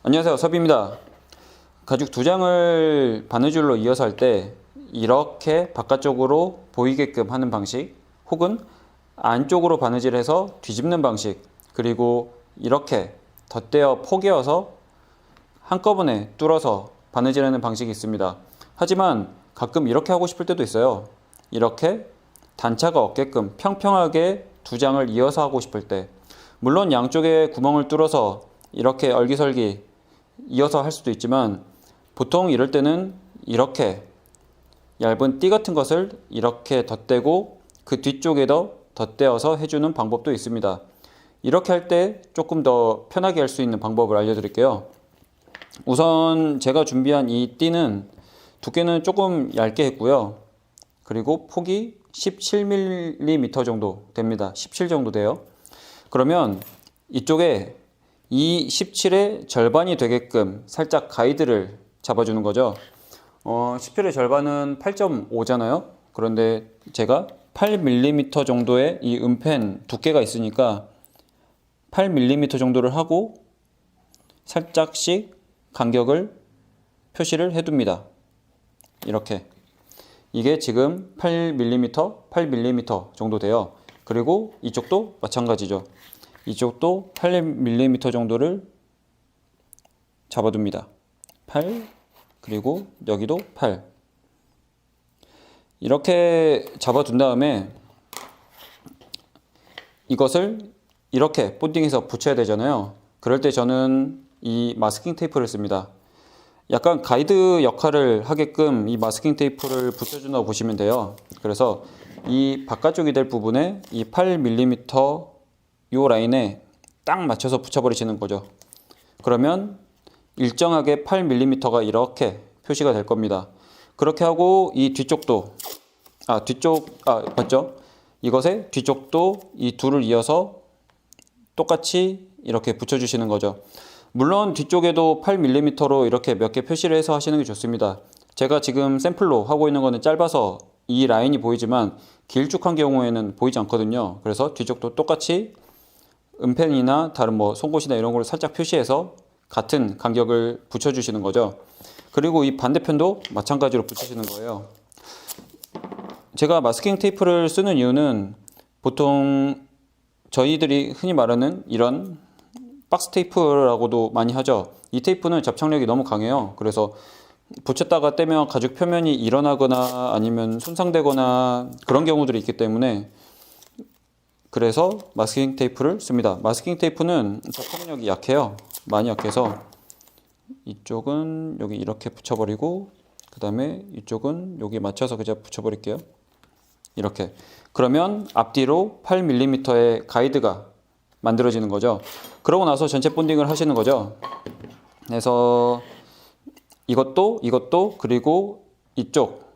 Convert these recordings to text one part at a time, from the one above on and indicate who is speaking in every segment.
Speaker 1: 안녕하세요, 섭입니다. 가죽 두 장을 바느질로 이어서 할 때 이렇게 바깥쪽으로 보이게끔 하는 방식, 혹은 안쪽으로 바느질해서 뒤집는 방식, 그리고 이렇게 덧대어 포개어서 한꺼번에 뚫어서 바느질하는 방식이 있습니다. 하지만 가끔 이렇게 하고 싶을 때도 있어요. 이렇게 단차가 없게끔 평평하게 두 장을 이어서 하고 싶을 때, 물론 양쪽에 구멍을 뚫어서 이렇게 얼기설기 이어서 할 수도 있지만, 보통 이럴 때는 이렇게 얇은 띠 같은 것을 이렇게 덧대고 그 뒤쪽에도 덧대어서 해주는 방법도 있습니다. 이렇게 할 때 조금 더 편하게 할 수 있는 방법을 알려드릴게요. 우선 제가 준비한 이 띠는 두께는 조금 얇게 했고요. 그리고 폭이 17mm 정도 됩니다. 17 정도 돼요. 그러면 이쪽에 이 17의 절반이 되게끔 살짝 가이드를 잡아주는 거죠. 17의 절반은 8.5잖아요. 그런데 제가 8mm 정도의 이 은펜 두께가 있으니까 8mm 정도를 하고 살짝씩 간격을 표시를 해둡니다. 이렇게. 이게 지금 8mm, 8mm 정도 돼요. 그리고 이쪽도 마찬가지죠. 이쪽도 8mm 정도를 잡아둡니다. 8, 그리고 여기도 8. 이렇게 잡아둔 다음에 이것을 이렇게 본딩해서 붙여야 되잖아요. 그럴 때 저는 이 마스킹 테이프를 씁니다. 약간 가이드 역할을 하게끔 이 마스킹 테이프를 붙여준다고 보시면 돼요. 그래서 이 바깥쪽이 될 부분에 이 8mm 요 라인에 딱 맞춰서 붙여버리시는 거죠. 그러면 일정하게 8mm가 이렇게 표시가 될 겁니다. 그렇게 하고 이 뒤쪽도 맞죠? 이것의 뒤쪽도 이 둘을 이어서 똑같이 이렇게 붙여주시는 거죠. 물론 뒤쪽에도 8mm로 이렇게 몇 개 표시를 해서 하시는 게 좋습니다. 제가 지금 샘플로 하고 있는 거는 짧아서 이 라인이 보이지만 길쭉한 경우에는 보이지 않거든요. 그래서 뒤쪽도 똑같이 은펜이나 다른 송곳이나 이런 걸 살짝 표시해서 같은 간격을 붙여주시는 거죠. 그리고 이 반대편도 마찬가지로 붙이시는 거예요. 제가 마스킹 테이프를 쓰는 이유는 보통 저희들이 흔히 말하는 이런 박스 테이프라고도 많이 하죠. 이 테이프는 접착력이 너무 강해요. 그래서 붙였다가 떼면 가죽 표면이 일어나거나 아니면 손상되거나 그런 경우들이 있기 때문에, 그래서 마스킹 테이프를 씁니다. 마스킹 테이프는 접착력이 약해요. 많이 약해서 이쪽은 여기 이렇게 붙여버리고, 그 다음에 이쪽은 여기 맞춰서 그냥 붙여버릴게요. 이렇게. 그러면 앞뒤로 8mm의 가이드가 만들어지는 거죠. 그러고 나서 전체 본딩을 하시는 거죠. 그래서 이것도 그리고 이쪽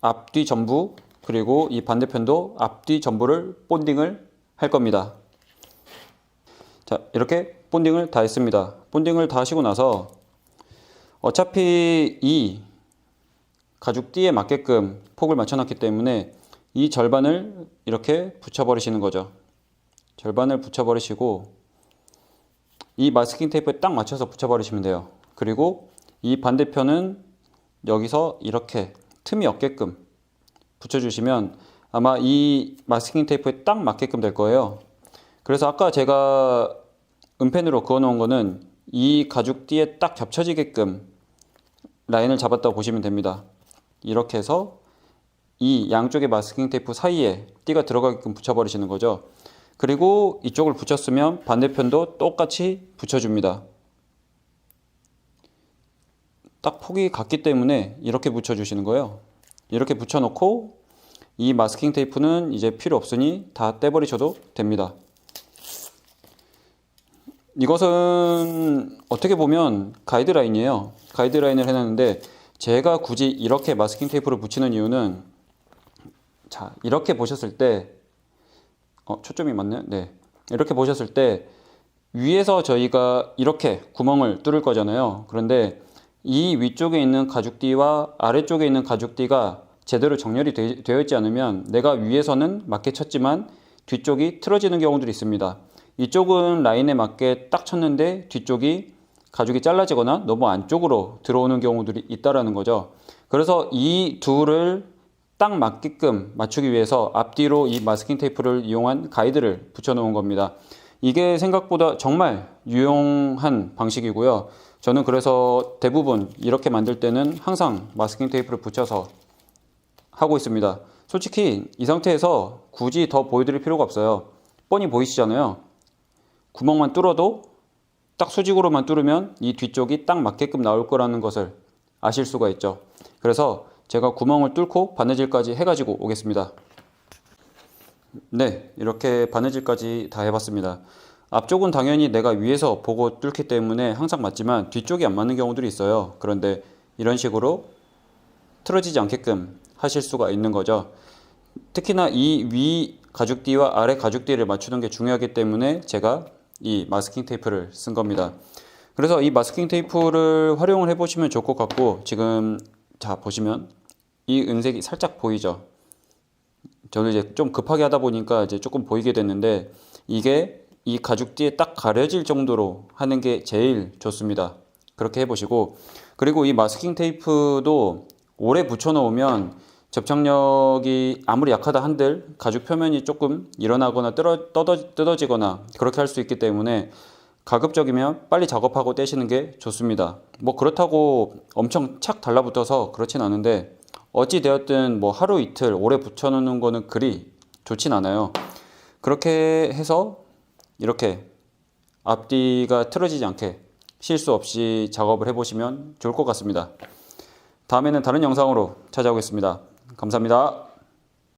Speaker 1: 앞뒤 전부, 그리고 이 반대편도 앞뒤 전부를 본딩을 할 겁니다. 자, 이렇게 본딩을 다 했습니다. 본딩을 다 하시고 나서 어차피 이 가죽띠에 맞게끔 폭을 맞춰놨기 때문에 이 절반을 이렇게 붙여버리시는 거죠. 절반을 붙여버리시고 이 마스킹 테이프에 딱 맞춰서 붙여버리시면 돼요. 그리고 이 반대편은 여기서 이렇게 틈이 없게끔 붙여주시면 아마 이 마스킹 테이프에 딱 맞게끔 될 거예요. 그래서 아까 제가 은펜으로 그어 놓은 거는 이 가죽띠에 딱 겹쳐지게끔 라인을 잡았다고 보시면 됩니다. 이렇게 해서 이 양쪽의 마스킹 테이프 사이에 띠가 들어가게끔 붙여버리시는 거죠. 그리고 이쪽을 붙였으면 반대편도 똑같이 붙여줍니다. 딱 폭이 같기 때문에 이렇게 붙여주시는 거예요. 이렇게 붙여놓고 이 마스킹 테이프는 이제 필요 없으니 다 떼버리셔도 됩니다. 이것은 어떻게 보면 가이드라인이에요. 가이드라인을 해놨는데, 제가 굳이 이렇게 마스킹 테이프를 붙이는 이유는, 자, 이렇게 보셨을 때 초점이 맞나요? 네. 이렇게 보셨을 때 위에서 저희가 이렇게 구멍을 뚫을 거잖아요. 그런데 이 위쪽에 있는 가죽띠와 아래쪽에 있는 가죽띠가 제대로 정렬이 되어 있지 않으면 내가 위에서는 맞게 쳤지만 뒤쪽이 틀어지는 경우들이 있습니다. 이쪽은 라인에 맞게 딱 쳤는데 뒤쪽이 가죽이 잘라지거나 너무 안쪽으로 들어오는 경우들이 있다라는 거죠. 그래서 이 둘을 딱 맞게끔 맞추기 위해서 앞뒤로 이 마스킹 테이프를 이용한 가이드를 붙여 놓은 겁니다. 이게 생각보다 정말 유용한 방식이고요. 저는 그래서 대부분 이렇게 만들 때는 항상 마스킹 테이프를 붙여서 하고 있습니다. 솔직히 이 상태에서 굳이 더 보여드릴 필요가 없어요. 뻔히 보이시잖아요. 구멍만 뚫어도 딱 수직으로만 뚫으면 이 뒤쪽이 딱 맞게끔 나올 거라는 것을 아실 수가 있죠. 그래서 제가 구멍을 뚫고 바느질까지 해가지고 오겠습니다. 네, 이렇게 바느질까지 다 해봤습니다. 앞쪽은 당연히 내가 위에서 보고 뚫기 때문에 항상 맞지만 뒤쪽이 안 맞는 경우들이 있어요. 그런데 이런 식으로 틀어지지 않게끔 하실 수가 있는 거죠. 특히나 이 위 가죽띠와 아래 가죽띠를 맞추는 게 중요하기 때문에 제가 이 마스킹 테이프를 쓴 겁니다. 그래서 이 마스킹 테이프를 활용을 해보시면 좋을 것 같고, 지금 자 보시면 이 은색이 살짝 보이죠. 저는 이제 좀 급하게 하다 보니까 이제 조금 보이게 됐는데, 이게 이 가죽띠에 딱 가려질 정도로 하는 게 제일 좋습니다. 그렇게 해보시고, 그리고 이 마스킹 테이프도 오래 붙여 놓으면 접착력이 아무리 약하다 한들 가죽 표면이 조금 일어나거나 뜯어지거나 그렇게 할 수 있기 때문에 가급적이면 빨리 작업하고 떼시는 게 좋습니다. 뭐 그렇다고 엄청 착 달라붙어서 그렇진 않은데, 어찌 되었든 뭐 하루 이틀 오래 붙여 놓는 거는 그리 좋진 않아요. 그렇게 해서 이렇게 앞뒤가 틀어지지 않게 실수 없이 작업을 해보시면 좋을 것 같습니다. 다음에는 다른 영상으로 찾아오겠습니다. 감사합니다.